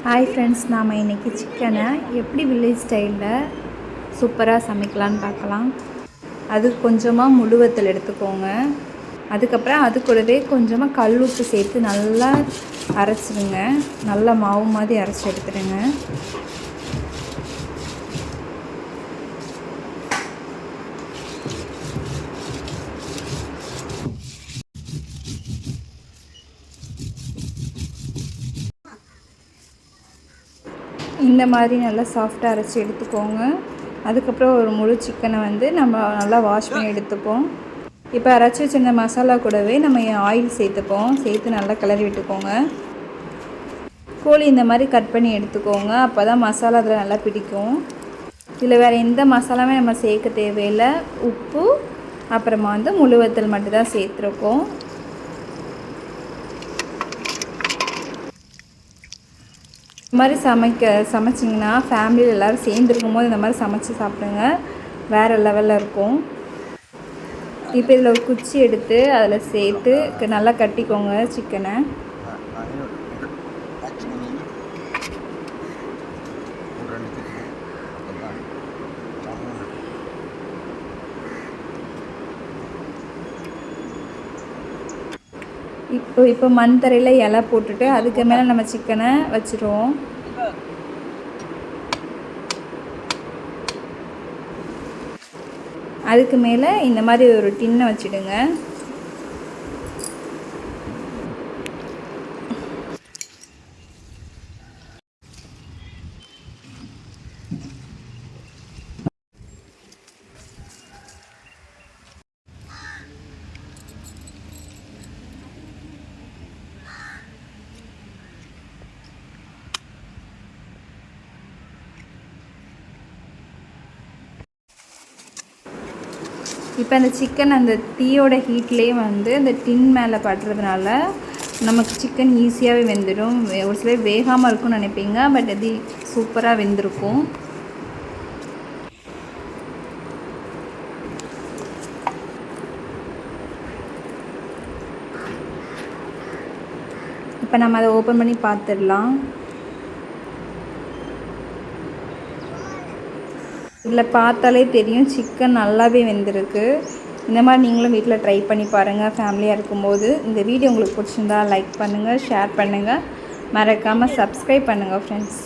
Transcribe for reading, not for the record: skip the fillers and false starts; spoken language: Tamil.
ஹாய் ஃப்ரெண்ட்ஸ், நாம் இன்றைக்கி சிக்கனை எப்படி வில்லேஜ் ஸ்டைலில் சூப்பராக சமைக்கலான்னு பார்க்கலாம். அதுக்கு கொஞ்சமாக முழு வத்தல் எடுத்துக்கோங்க. அதுக்கப்புறம் அது கூடவே கொஞ்சமாக கல் உப்பு சேர்த்து நல்லா அரைச்சிடுங்க. நல்லா மாவு மாதிரி அரைச்சி எடுத்துடுங்க. இந்த மாதிரி நல்லா சாஃப்டாக அரைச்சி எடுத்துக்கோங்க. அதுக்கப்புறம் ஒரு முழு சிக்கனை நம்ம நல்லா வாஷ் பண்ணி எடுத்துப்போம். இப்போ அரைச்சி வச்சிருந்த மசாலா கூடவே நம்ம ஆயில் சேர்த்துப்போம். சேர்த்து நல்லா கிளறி விட்டுக்கோங்க. கோழி இந்த மாதிரி கட் பண்ணி எடுத்துக்கோங்க. அப்போ தான் மசாலா அதில் நல்லா பிடிக்கும். இதில் வேறு எந்த மசாலாவே நம்ம சேர்க்க தேவையில்லை. உப்பு அப்புறமா முழு வத்தல் மட்டும்தான் சேர்த்துருக்கோம். இந்த மாதிரி சமைச்சிங்கன்னா ஃபேமிலியில் எல்லோரும் சேர்ந்துருக்கும் போது இந்த மாதிரி சமைச்சி சாப்பிடுங்க. வேறு லெவலில் இருக்கும். இப்போ இதில் ஒரு குச்சி எடுத்து அதில் சேர்த்து நல்லா கட்டிக்கோங்க சிக்கனை. இப்போ மண் தரையில் இலை போட்டுட்டு அதுக்கு மேலே நம்ம சிக்கனை வச்சுருவோம். அதுக்கு மேலே இந்த மாதிரி ஒரு டின்னை வச்சுடுங்க. இப்போ அந்த சிக்கன் அந்த தீயோட ஹீட்லேயே அந்த டின் மேலே படுறதுனால நமக்கு சிக்கன் ஈஸியாகவே வெந்துடும். ஒரு சிலர் வேகாமல் இருக்கும்னு நினைப்பீங்க, பட் அது சூப்பராக வெந்திருக்கும். இப்போ நம்ம அதை ஓப்பன் பண்ணி பார்த்துடலாம். இதில் பார்த்தாலே தெரியும் சிக்கன் நல்லாவே வெந்திருக்கு. இந்த மாதிரி நீங்களும் வீட்டில் ட்ரை பண்ணி பாருங்கள் ஃபேமிலியாக இருக்கும்போது. இந்த வீடியோ உங்களுக்கு பிடிச்சிருந்தா லைக் பண்ணுங்கள், ஷேர் பண்ணுங்கள், மறக்காமல் சப்ஸ்கிரைப் பண்ணுங்கள் ஃப்ரெண்ட்ஸ்.